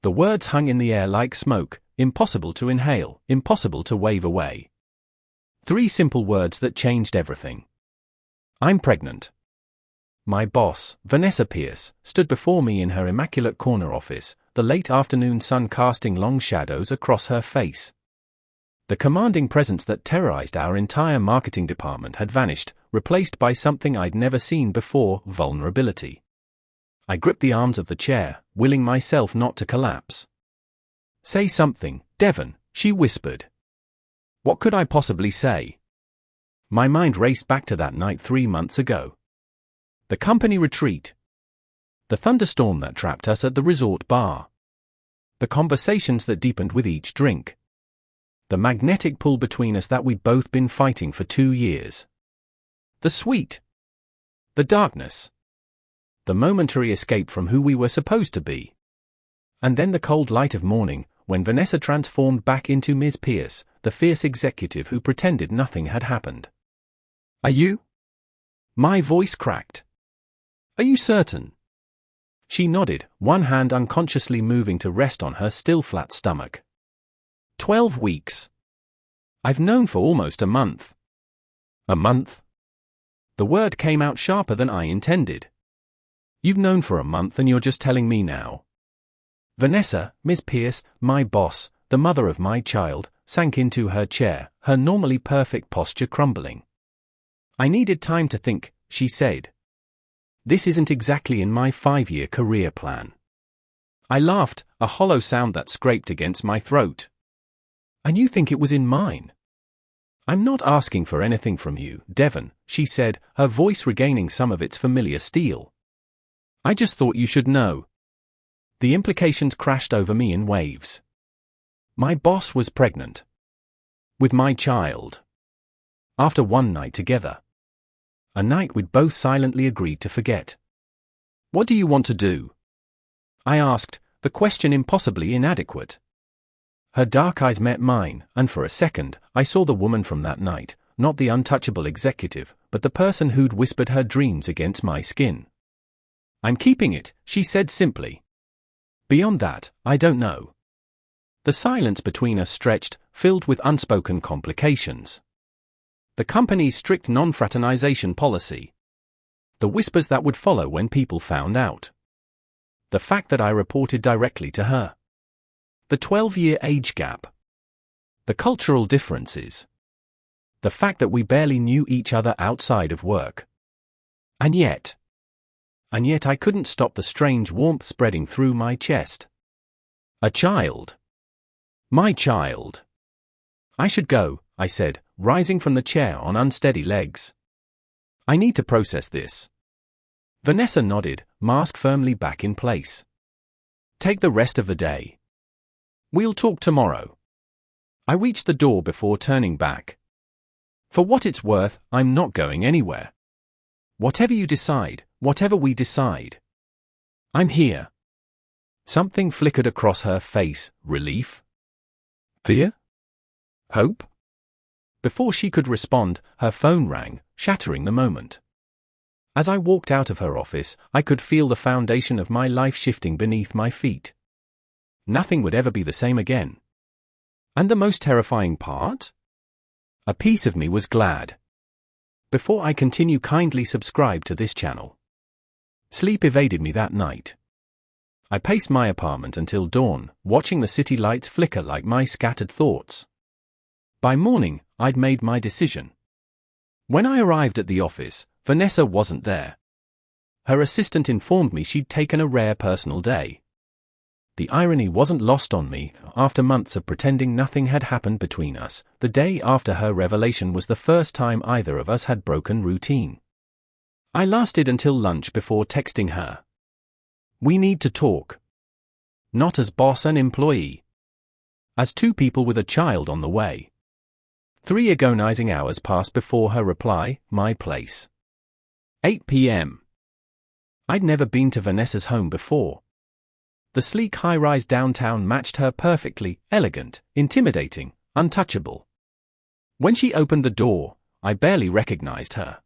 The words hung in the air like smoke, impossible to inhale, impossible to wave away. 3 simple words that changed everything. I'm pregnant. My boss, Vanessa Pierce, stood before me in her immaculate corner office, the late afternoon sun casting long shadows across her face. The commanding presence that terrorized our entire marketing department had vanished, replaced by something I'd never seen before: vulnerability. I gripped the arms of the chair, willing myself not to collapse. Say something, Devon, she whispered. What could I possibly say? My mind raced back to that night 3 months ago. The company retreat. The thunderstorm that trapped us at the resort bar. The conversations that deepened with each drink. The magnetic pull between us that we'd both been fighting for 2 years. The sweet. The darkness. The momentary escape from who we were supposed to be. And then the cold light of morning, when Vanessa transformed back into Ms. Pierce, the fierce executive who pretended nothing had happened. Are you? My voice cracked. Are you certain? She nodded, one hand unconsciously moving to rest on her still flat stomach. 12 weeks. I've known for almost a month. A month? The word came out sharper than I intended. You've known for a month and you're just telling me now. Vanessa, Ms. Pierce, my boss, the mother of my child, sank into her chair, her normally perfect posture crumbling. I needed time to think, she said. This isn't exactly in my 5-year career plan. I laughed, a hollow sound that scraped against my throat. And you think it was in mine? I'm not asking for anything from you, Devon, she said, her voice regaining some of its familiar steel. I just thought you should know. The implications crashed over me in waves. My boss was pregnant. With my child. After one night together. A night we'd both silently agreed to forget. What do you want to do? I asked, the question impossibly inadequate. Her dark eyes met mine, and for a second, I saw the woman from that night, not the untouchable executive, but the person who'd whispered her dreams against my skin. I'm keeping it, she said simply. Beyond that, I don't know. The silence between us stretched, filled with unspoken complications. The company's strict non-fraternization policy. The whispers that would follow when people found out. The fact that I reported directly to her. The 12-year age gap. The cultural differences. The fact that we barely knew each other outside of work. And yet I couldn't stop the strange warmth spreading through my chest. A child. My child. I should go, I said, rising from the chair on unsteady legs. I need to process this. Vanessa nodded, mask firmly back in place. Take the rest of the day. We'll talk tomorrow. I reached the door before turning back. For what it's worth, I'm not going anywhere. Whatever you decide, whatever we decide. I'm here. Something flickered across her face, relief? Fear? Hope? Before she could respond, her phone rang, shattering the moment. As I walked out of her office, I could feel the foundation of my life shifting beneath my feet. Nothing would ever be the same again. And the most terrifying part? A piece of me was glad. Before I continue, kindly subscribe to this channel. Sleep evaded me that night. I paced my apartment until dawn, watching the city lights flicker like my scattered thoughts. By morning, I'd made my decision. When I arrived at the office, Vanessa wasn't there. Her assistant informed me she'd taken a rare personal day. The irony wasn't lost on me. After months of pretending nothing had happened between us, the day after her revelation was the first time either of us had broken routine. I lasted until lunch before texting her. We need to talk. Not as boss and employee. As two people with a child on the way. 3 agonizing hours passed before her reply, my place. 8 p.m. I'd never been to Vanessa's home before. The sleek high-rise downtown matched her perfectly, elegant, intimidating, untouchable. When she opened the door, I barely recognized her.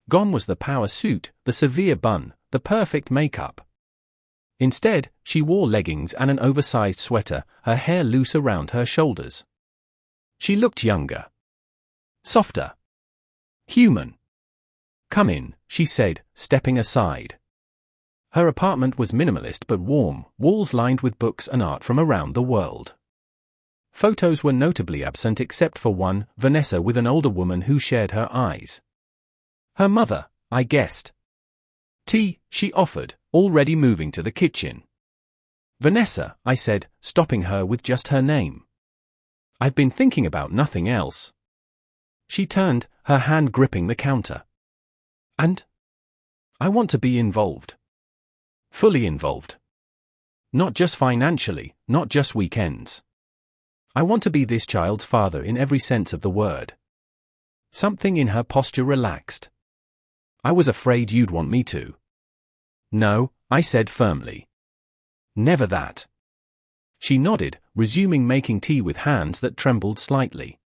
Gone was the power suit, the severe bun, the perfect makeup. Instead, she wore leggings and an oversized sweater, her hair loose around her shoulders. She looked younger. Softer. Human. "Come in," she said, stepping aside. Her apartment was minimalist but warm, walls lined with books and art from around the world. Photos were notably absent except for one, Vanessa with an older woman who shared her eyes. Her mother, I guessed. "Tea," she offered, already moving to the kitchen. "Vanessa," I said, stopping her with just her name. "I've been thinking about nothing else." She turned, her hand gripping the counter. "And? I want to be involved. Fully involved. Not just financially, not just weekends. I want to be this child's father in every sense of the word." Something in her posture relaxed. "I was afraid you'd want me to." "No," I said firmly. "Never that." She nodded, resuming making tea with hands that trembled slightly.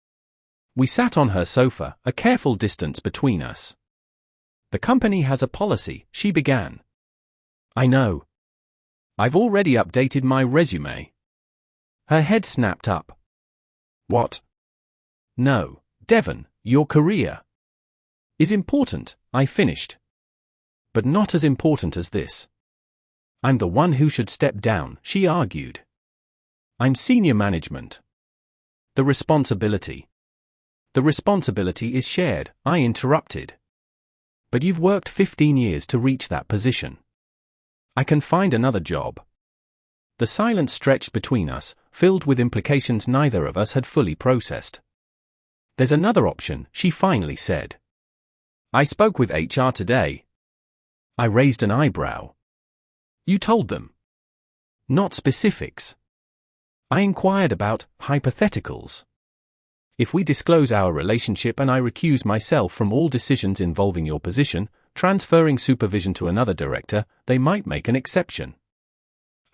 We sat on her sofa, a careful distance between us. "The company has a policy," she began. "I know. I've already updated my resume." Her head snapped up. "What?" "No, Devon, your career is important," I finished. "But not as important as this." "I'm the one who should step down," she argued. "I'm senior management." The responsibility is shared," I interrupted. "But you've worked 15 years to reach that position." "I can find another job." The silence stretched between us, filled with implications neither of us had fully processed. "There's another option," she finally said. "I spoke with HR today." I raised an eyebrow. "You told them?" "Not specifics." I inquired about hypotheticals. "If we disclose our relationship and I recuse myself from all decisions involving your position, transferring supervision to another director, they might make an exception."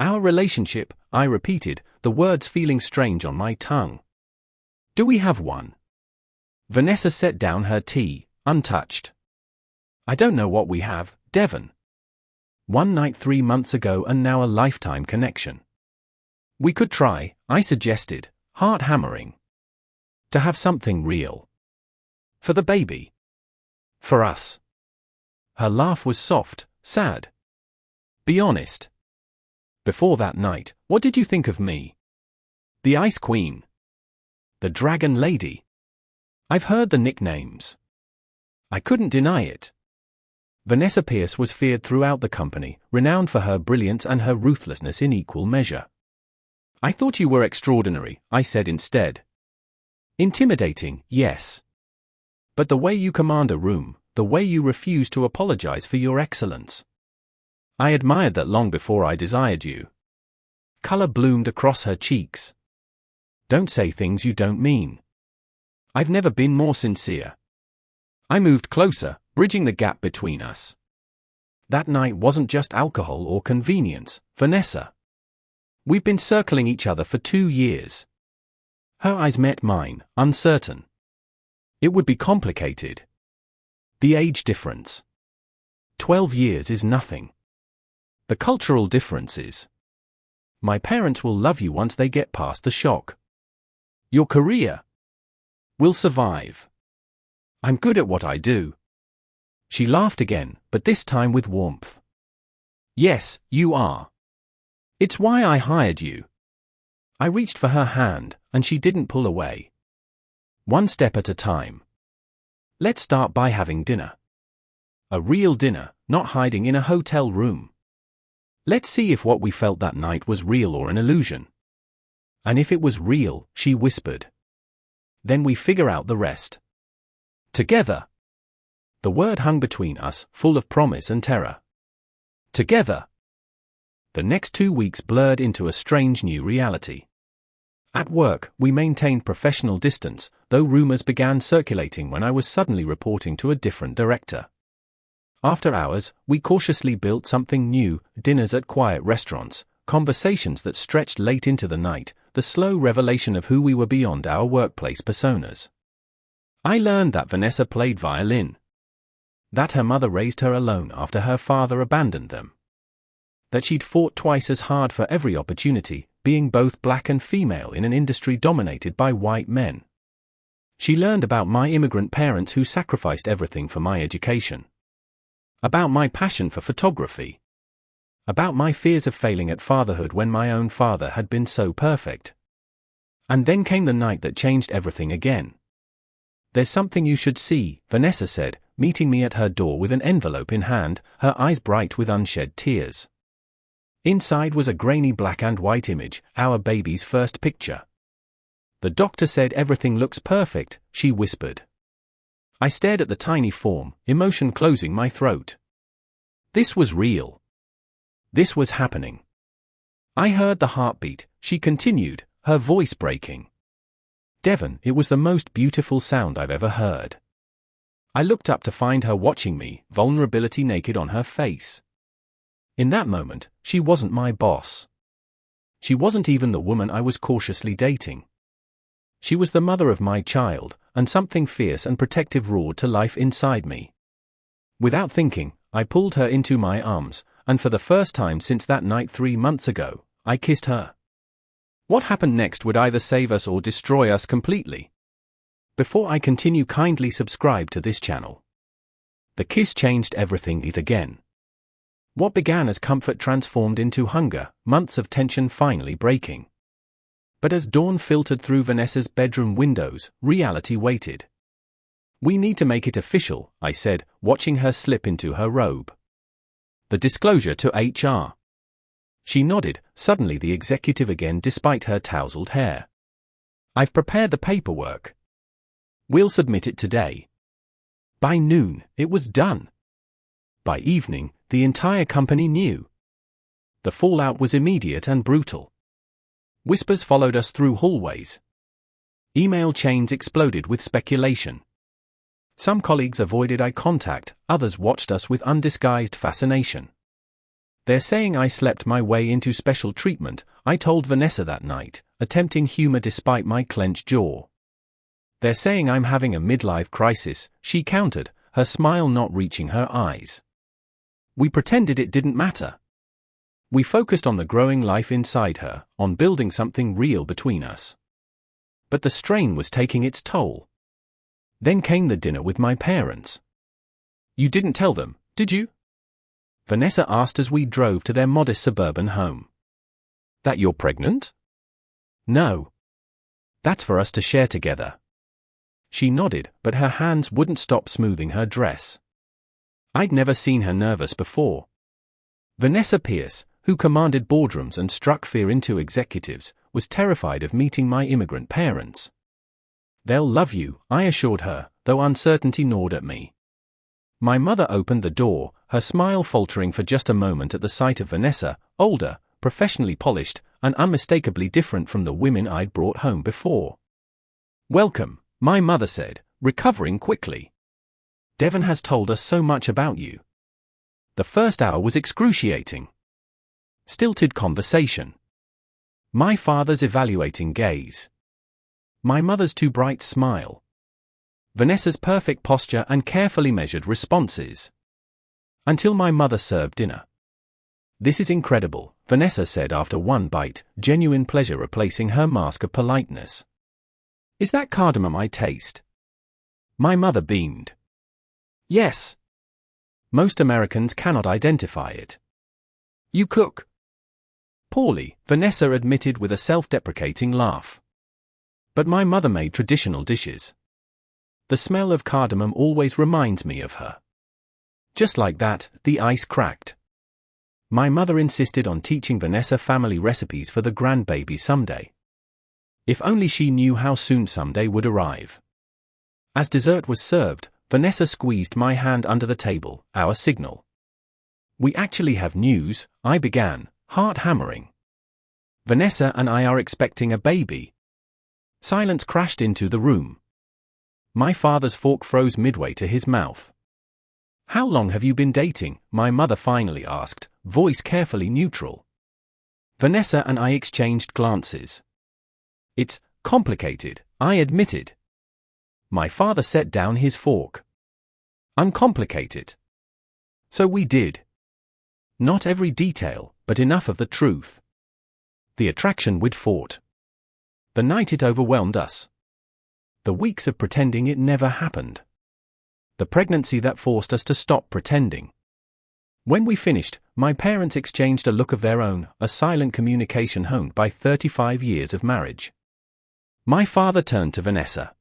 "Our relationship," I repeated, the words feeling strange on my tongue. "Do we have one?" Vanessa set down her tea, untouched. "I don't know what we have, Devon. One night 3 months ago and now a lifetime connection." "We could try," I suggested, heart hammering. "To have something real. For the baby. For us." Her laugh was soft, sad. "Be honest. Before that night, what did you think of me? The Ice Queen? The Dragon Lady? I've heard the nicknames." I couldn't deny it. Vanessa Pierce was feared throughout the company, renowned for her brilliance and her ruthlessness in equal measure. "I thought you were extraordinary," I said instead. "Intimidating, yes. But the way you command a room, the way you refuse to apologize for your excellence. I admired that long before I desired you." Color bloomed across her cheeks. "Don't say things you don't mean." "I've never been more sincere." I moved closer, bridging the gap between us. "That night wasn't just alcohol or convenience, Vanessa. We've been circling each other for 2 years." Her eyes met mine, uncertain. "It would be complicated." "The age difference. 12 years is nothing. The cultural differences. My parents will love you once they get past the shock. Your career will survive. I'm good at what I do." She laughed again, but this time with warmth. "Yes, you are. It's why I hired you." I reached for her hand, and she didn't pull away. "One step at a time. Let's start by having dinner. A real dinner, not hiding in a hotel room. Let's see if what we felt that night was real or an illusion. And if it was real," she whispered, "then we figure out the rest. Together." The word hung between us, full of promise and terror. Together. The next 2 weeks blurred into a strange new reality. At work, we maintained professional distance, though rumors began circulating when I was suddenly reporting to a different director. After hours, we cautiously built something new, dinners at quiet restaurants, conversations that stretched late into the night, the slow revelation of who we were beyond our workplace personas. I learned that Vanessa played violin. That her mother raised her alone after her father abandoned them. That she'd fought twice as hard for every opportunity, being both black and female in an industry dominated by white men. She learned about my immigrant parents who sacrificed everything for my education. About my passion for photography. About my fears of failing at fatherhood when my own father had been so perfect. And then came the night that changed everything again. "There's something you should see," Vanessa said, meeting me at her door with an envelope in hand, her eyes bright with unshed tears. Inside was a grainy black and white image, our baby's first picture. "The doctor said everything looks perfect," she whispered. I stared at the tiny form, emotion closing my throat. This was real. This was happening. I heard the heartbeat, she continued, her voice breaking. "Devon, it was the most beautiful sound I've ever heard." I looked up to find her watching me, vulnerability naked on her face. In that moment, she wasn't my boss. She wasn't even the woman I was cautiously dating. She was the mother of my child, and something fierce and protective roared to life inside me. Without thinking, I pulled her into my arms, and for the first time since that night 3 months ago, I kissed her. What happened next would either save us or destroy us completely. Before I continue, kindly subscribe to this channel. The kiss changed everything yet again. What began as comfort transformed into hunger, months of tension finally breaking. But as dawn filtered through Vanessa's bedroom windows, reality waited. "We need to make it official," I said, watching her slip into her robe. "The disclosure to HR." She nodded, suddenly the executive again despite her tousled hair. "I've prepared the paperwork. We'll submit it today." By noon, it was done. By evening, the entire company knew. The fallout was immediate and brutal. Whispers followed us through hallways. Email chains exploded with speculation. Some colleagues avoided eye contact, others watched us with undisguised fascination. "They're saying I slept my way into special treatment," I told Vanessa that night, attempting humor despite my clenched jaw. "They're saying I'm having a midlife crisis," she countered, her smile not reaching her eyes. We pretended it didn't matter. We focused on the growing life inside her, on building something real between us. But the strain was taking its toll. Then came the dinner with my parents. "You didn't tell them, did you?" Vanessa asked as we drove to their modest suburban home. "That you're pregnant?" "No. That's for us to share together." She nodded, but her hands wouldn't stop smoothing her dress. I'd never seen her nervous before. Vanessa Pierce, who commanded boardrooms and struck fear into executives, was terrified of meeting my immigrant parents. "They'll love you," I assured her, though uncertainty gnawed at me. My mother opened the door, her smile faltering for just a moment at the sight of Vanessa, older, professionally polished, and unmistakably different from the women I'd brought home before. "Welcome," my mother said, recovering quickly. "Devon has told us so much about you." The first hour was excruciating. Stilted conversation. My father's evaluating gaze. My mother's too bright smile. Vanessa's perfect posture and carefully measured responses. Until my mother served dinner. "This is incredible," Vanessa said after one bite, genuine pleasure replacing her mask of politeness. "Is that cardamom I taste?" My mother beamed. "Yes. Most Americans cannot identify it." "You cook?" "Poorly," Vanessa admitted with a self-deprecating laugh. "But my mother made traditional dishes. The smell of cardamom always reminds me of her." Just like that, the ice cracked. My mother insisted on teaching Vanessa family recipes for the grandbaby someday. If only she knew how soon someday would arrive. As dessert was served, Vanessa squeezed my hand under the table, our signal. "We actually have news," I began, heart hammering. "Vanessa and I are expecting a baby." Silence crashed into the room. My father's fork froze midway to his mouth. "How long have you been dating?" my mother finally asked, voice carefully neutral. Vanessa and I exchanged glances. "It's complicated," I admitted. My father set down his fork. "Uncomplicate it." So we did. Not every detail, but enough of the truth. The attraction we'd fought. The night it overwhelmed us. The weeks of pretending it never happened. The pregnancy that forced us to stop pretending. When we finished, my parents exchanged a look of their own, a silent communication honed by 35 years of marriage. My father turned to Vanessa.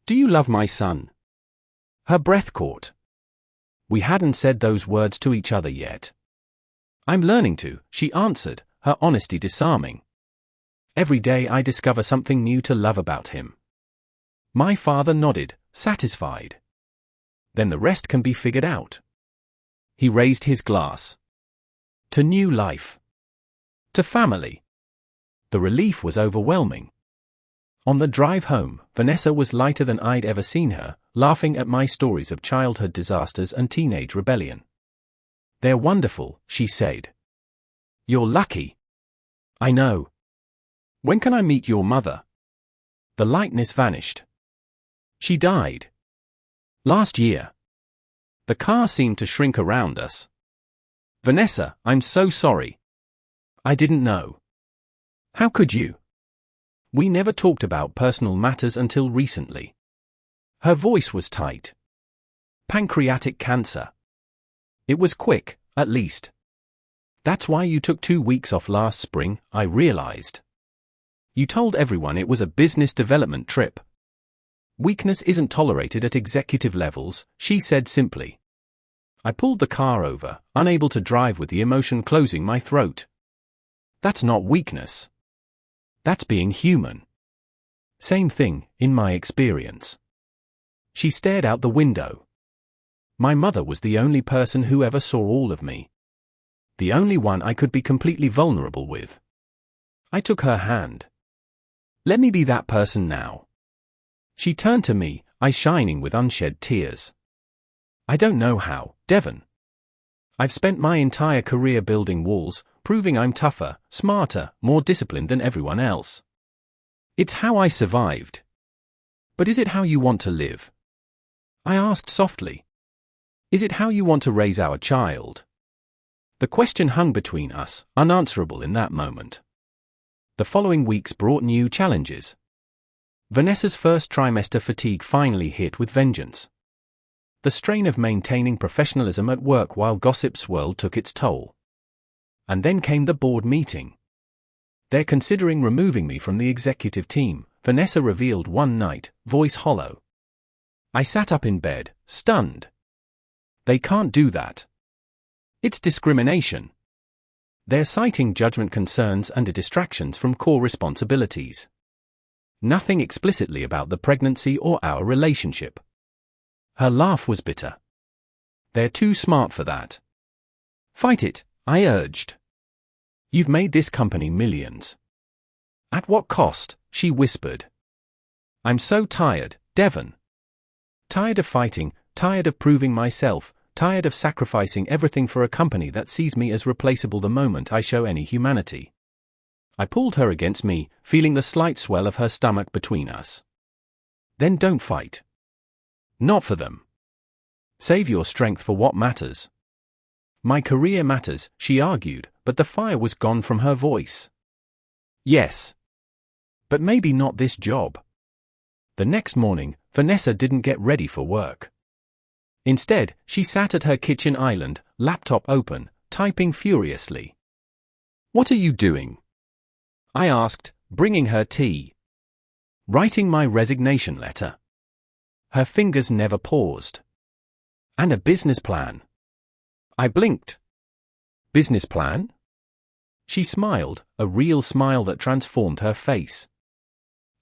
"Do you love my son?" Her breath caught. We hadn't said those words to each other yet. "I'm learning to," she answered, her honesty disarming. "Every day I discover something new to love about him." My father nodded, satisfied. "Then the rest can be figured out." He raised his glass. To new life. To family. The relief was overwhelming. On the drive home, Vanessa was lighter than I'd ever seen her, laughing at my stories of childhood disasters and teenage rebellion. "They're wonderful," she said. "You're lucky." "I know. When can I meet your mother?" The lightness vanished. "She died last year." The car seemed to shrink around us. "Vanessa, I'm so sorry. I didn't know." "How could you?" "We never talked about personal matters until recently." Her voice was tight. "Pancreatic cancer. It was quick, at least. That's why you took 2 weeks off last spring, I realized. You told everyone it was a business development trip." "Weakness isn't tolerated at executive levels," she said simply. I pulled the car over, unable to drive with the emotion closing my throat. "That's not weakness. That's being human." "Same thing, in my experience." She stared out the window. My mother was the only person who ever saw all of me. The only one I could be completely vulnerable with. I took her hand. "Let me be that person now." She turned to me, eyes shining with unshed tears. "I don't know how, Devon. I've spent my entire career building walls, proving I'm tougher, smarter, more disciplined than everyone else. It's how I survived. But is it how you want to live?" I asked softly. "Is it how you want to raise our child?" The question hung between us, unanswerable in that moment. The following weeks brought new challenges. Vanessa's first trimester fatigue finally hit with vengeance. The strain of maintaining professionalism at work while gossip swirled took its toll. And then came the board meeting. "They're considering removing me from the executive team," Vanessa revealed one night, voice hollow. I sat up in bed, stunned. "They can't do that. It's discrimination." "They're citing judgment concerns and distractions from core responsibilities. Nothing explicitly about the pregnancy or our relationship." Her laugh was bitter. "They're too smart for that." "Fight it," I urged. "You've made this company millions." "At what cost?" she whispered. "I'm so tired, Devon. Tired of fighting, tired of proving myself, tired of sacrificing everything for a company that sees me as replaceable the moment I show any humanity." I pulled her against me, feeling the slight swell of her stomach between us. "Then don't fight. Not for them. Save your strength for what matters." "My career matters," she argued, but the fire was gone from her voice. "Yes. But maybe not this job." The next morning, Vanessa didn't get ready for work. Instead, she sat at her kitchen island, laptop open, typing furiously. "What are you doing?" I asked, bringing her tea. "Writing my resignation letter." Her fingers never paused. "And a business plan." I blinked. "Business plan?" She smiled, a real smile that transformed her face.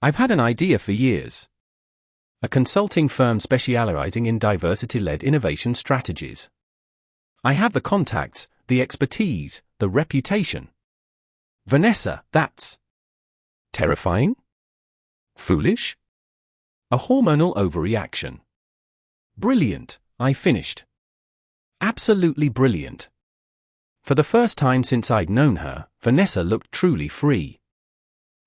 "I've had an idea for years. A consulting firm specializing in diversity-led innovation strategies. I have the contacts, the expertise, the reputation." "Vanessa, that's terrifying? Foolish? A hormonal overreaction." "Brilliant," I finished. "Absolutely brilliant." For the first time since I'd known her, Vanessa looked truly free.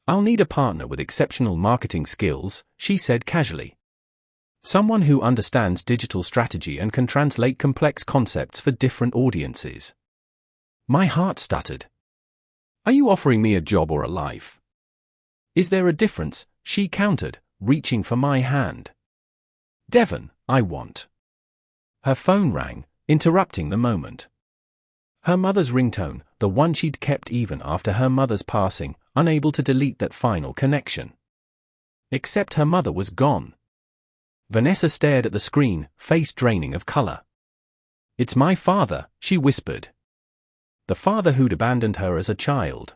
"I'll need a partner with exceptional marketing skills," she said casually. "Someone who understands digital strategy and can translate complex concepts for different audiences." My heart stuttered. Are you offering me a job or a life? Is there a difference? She countered, reaching for my hand. Devon, I want. Her phone rang, interrupting the moment. Her mother's ringtone, the one she'd kept even after her mother's passing, unable to delete that final connection. Except her mother was gone. Vanessa stared at the screen, face draining of color. It's my father, she whispered. The father who'd abandoned her as a child.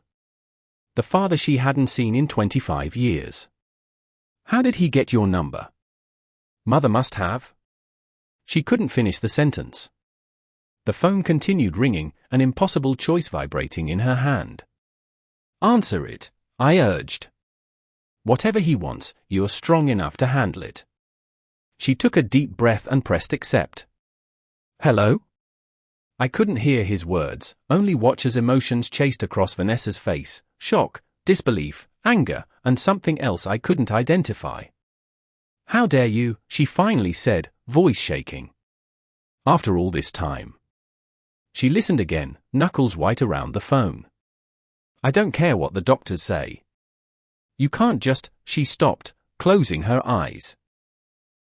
The father she hadn't seen in 25 years. How did he get your number? Mother must have. She couldn't finish the sentence. The phone continued ringing, an impossible choice vibrating in her hand. Answer it, I urged. Whatever he wants, you're strong enough to handle it. She took a deep breath and pressed accept. Hello? I couldn't hear his words, only watch as emotions chased across Vanessa's face, shock, disbelief, anger, and something else I couldn't identify. How dare you, she finally said, voice shaking. After all this time. She listened again, knuckles white around the phone. I don't care what the doctors say. You can't just, she stopped, closing her eyes.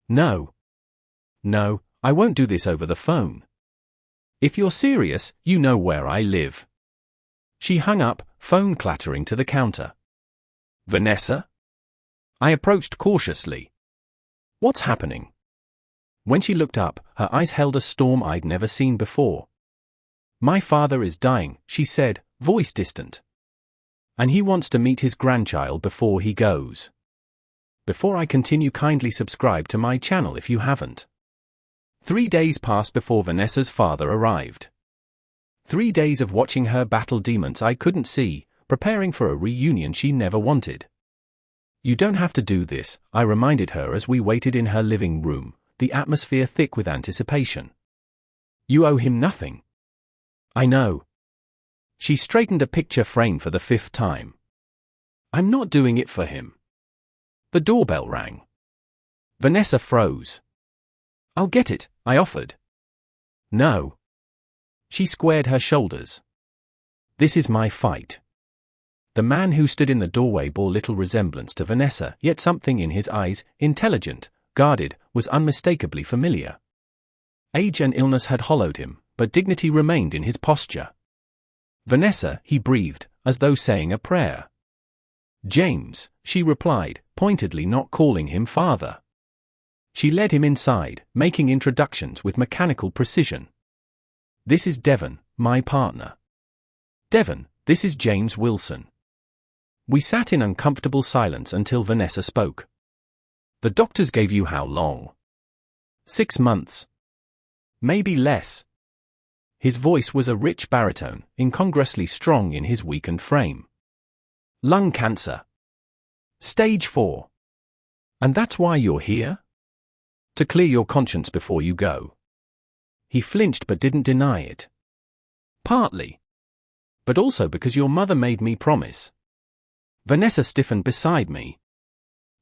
No. No, I won't do this over the phone. If you're serious, you know where I live. She hung up, phone clattering to the counter. Vanessa? I approached cautiously. What's happening? When she looked up, her eyes held a storm I'd never seen before. My father is dying, she said, voice distant. And he wants to meet his grandchild before he goes. Before I continue, kindly subscribe to my channel if you haven't. 3 days passed before Vanessa's father arrived. 3 days of watching her battle demons I couldn't see, preparing for a reunion she never wanted. You don't have to do this, I reminded her as we waited in her living room, the atmosphere thick with anticipation. You owe him nothing. I know. She straightened a picture frame for the 5th time. I'm not doing it for him. The doorbell rang. Vanessa froze. I'll get it, I offered. No. She squared her shoulders. This is my fight. The man who stood in the doorway bore little resemblance to Vanessa, yet something in his eyes, intelligent, guarded, was unmistakably familiar. Age and illness had hollowed him, but dignity remained in his posture. Vanessa, he breathed, as though saying a prayer. James, she replied, pointedly not calling him father. She led him inside, making introductions with mechanical precision. This is Devon, my partner. Devon, this is James Wilson. We sat in uncomfortable silence until Vanessa spoke. The doctors gave you how long? 6 months. Maybe less. His voice was a rich baritone, incongruously strong in his weakened frame. Lung cancer. Stage 4. And that's why you're here? To clear your conscience before you go. He flinched but didn't deny it. Partly. But also because your mother made me promise. Vanessa stiffened beside me.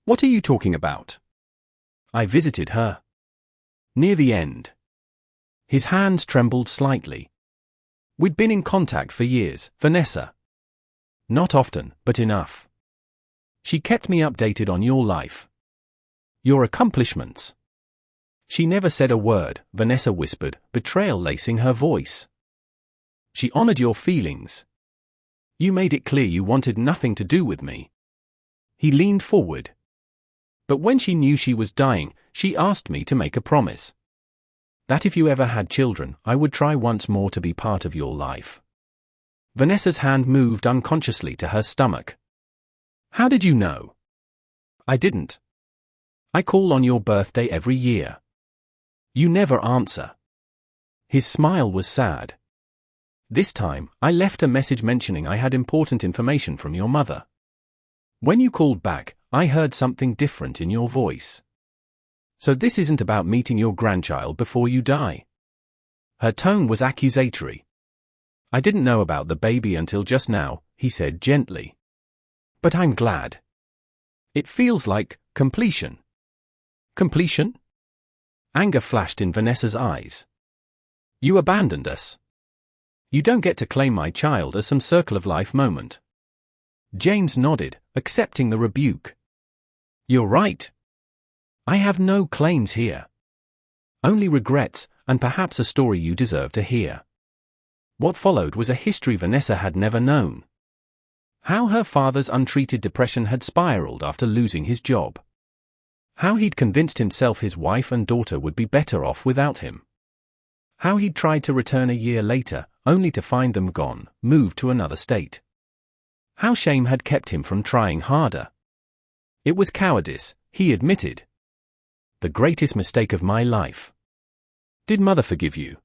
What are you talking about? I visited her. Near the end. His hands trembled slightly. We'd been in contact for years, Vanessa. Not often, but enough. She kept me updated on your life. Your accomplishments. She never said a word, Vanessa whispered, betrayal lacing her voice. She honored your feelings. You made it clear you wanted nothing to do with me. He leaned forward. But when she knew she was dying, she asked me to make a promise. That if you ever had children, I would try once more to be part of your life. Vanessa's hand moved unconsciously to her stomach. How did you know? I didn't. I call on your birthday every year. You never answer. His smile was sad. This time, I left a message mentioning I had important information from your mother. When you called back, I heard something different in your voice. So this isn't about meeting your grandchild before you die. Her tone was accusatory. I didn't know about the baby until just now, he said gently. But I'm glad. It feels like completion. Completion? Anger flashed in Vanessa's eyes. You abandoned us. You don't get to claim my child as some circle of life moment. James nodded, accepting the rebuke. You're right. I have no claims here. Only regrets, and perhaps a story you deserve to hear. What followed was a history Vanessa had never known. How her father's untreated depression had spiraled after losing his job. How he'd convinced himself his wife and daughter would be better off without him. How he'd tried to return a year later, only to find them gone, moved to another state. How shame had kept him from trying harder. It was cowardice, he admitted. The greatest mistake of my life. Did Mother forgive you?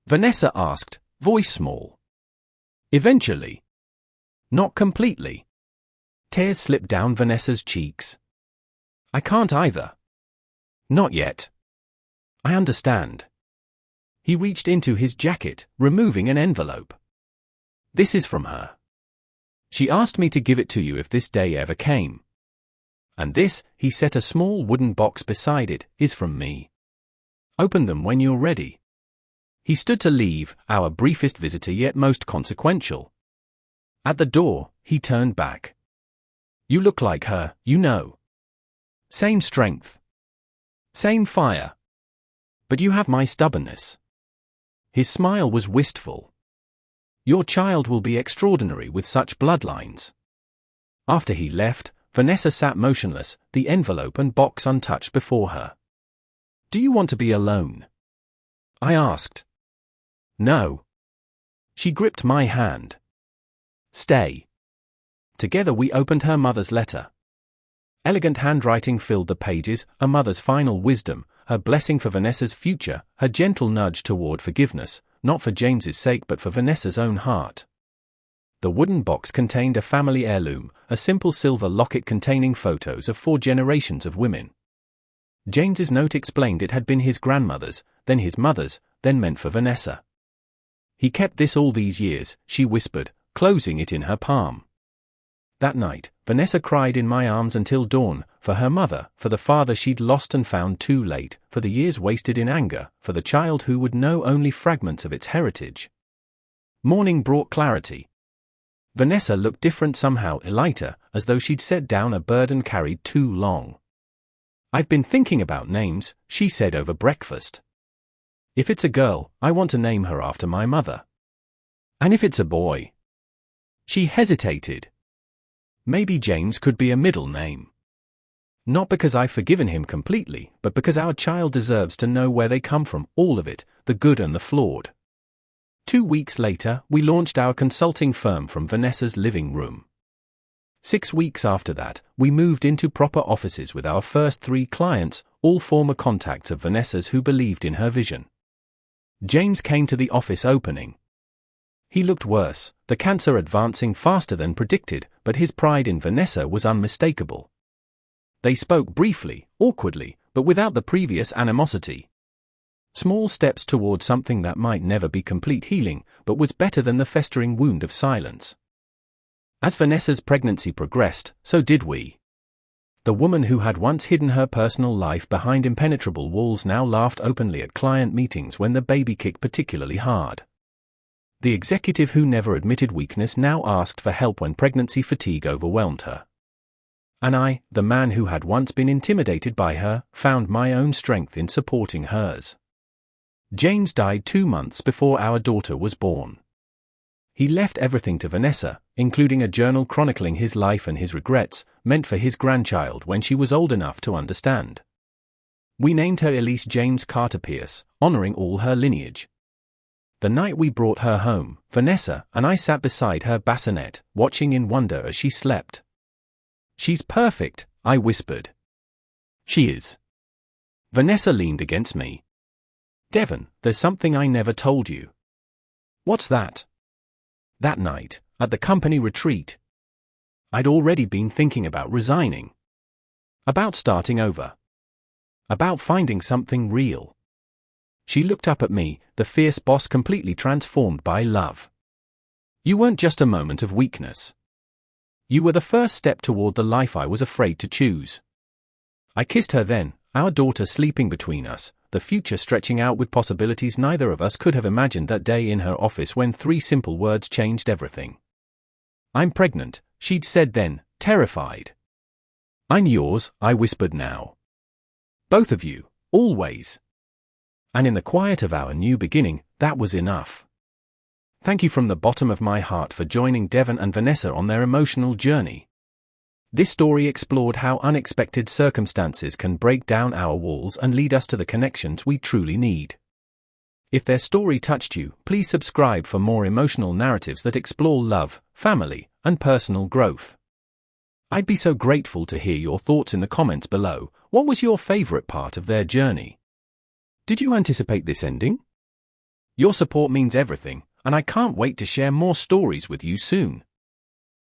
Vanessa asked, voice small. Eventually. Not completely. Tears slipped down Vanessa's cheeks. I can't either. Not yet. I understand. He reached into his jacket, removing an envelope. This is from her. She asked me to give it to you if this day ever came. And this, he set a small wooden box beside it, is from me. Open them when you're ready. He stood to leave, our briefest visitor yet most consequential. At the door, he turned back. You look like her, you know. Same strength. Same fire. But you have my stubbornness. His smile was wistful. Your child will be extraordinary with such bloodlines. After he left, Vanessa sat motionless, the envelope and box untouched before her. Do you want to be alone? I asked. No. She gripped my hand. Stay. Together we opened her mother's letter. Elegant handwriting filled the pages, a mother's final wisdom, her blessing for Vanessa's future, her gentle nudge toward forgiveness, not for James's sake but for Vanessa's own heart. The wooden box contained a family heirloom, a simple silver locket containing photos of 4 generations of women. James's note explained it had been his grandmother's, then his mother's, then meant for Vanessa. He kept this all these years, she whispered, closing it in her palm. That night, Vanessa cried in my arms until dawn, for her mother, for the father she'd lost and found too late, for the years wasted in anger, for the child who would know only fragments of its heritage. Morning brought clarity. Vanessa looked different somehow, lighter, as though she'd set down a burden carried too long. I've been thinking about names, she said over breakfast. If it's a girl, I want to name her after my mother. And if it's a boy? She hesitated. Maybe James could be a middle name. Not because I've forgiven him completely, but because our child deserves to know where they come from, all of it, the good and the flawed. 2 weeks later, we launched our consulting firm from Vanessa's living room. 6 weeks after that, we moved into proper offices with our first 3 clients, all former contacts of Vanessa's who believed in her vision. James came to the office opening. He looked worse, the cancer advancing faster than predicted, but his pride in Vanessa was unmistakable. They spoke briefly, awkwardly, but without the previous animosity. Small steps toward something that might never be complete healing, but was better than the festering wound of silence. As Vanessa's pregnancy progressed, so did we. The woman who had once hidden her personal life behind impenetrable walls now laughed openly at client meetings when the baby kicked particularly hard. The executive who never admitted weakness now asked for help when pregnancy fatigue overwhelmed her. And I, the man who had once been intimidated by her, found my own strength in supporting hers. James died 2 months before our daughter was born. He left everything to Vanessa, including a journal chronicling his life and his regrets, meant for his grandchild when she was old enough to understand. We named her Elise James Carter Pierce, honoring all her lineage. The night we brought her home, Vanessa and I sat beside her bassinet, watching in wonder as she slept. She's perfect, I whispered. She is. Vanessa leaned against me. Devon, there's something I never told you. What's that? That night, at the company retreat, I'd already been thinking about resigning. About starting over. About finding something real. She looked up at me, the fierce boss completely transformed by love. You weren't just a moment of weakness. You were the first step toward the life I was afraid to choose. I kissed her then, our daughter sleeping between us, the future stretching out with possibilities neither of us could have imagined. That day in her office when 3 simple words changed everything. "I'm pregnant," she'd said then, terrified. "I'm yours," I whispered now. "Both of you, always." And in the quiet of our new beginning, that was enough. Thank you from the bottom of my heart for joining Devon and Vanessa on their emotional journey. This story explored how unexpected circumstances can break down our walls and lead us to the connections we truly need. If their story touched you, please subscribe for more emotional narratives that explore love, family, and personal growth. I'd be so grateful to hear your thoughts in the comments below. What was your favorite part of their journey? Did you anticipate this ending? Your support means everything, and I can't wait to share more stories with you soon.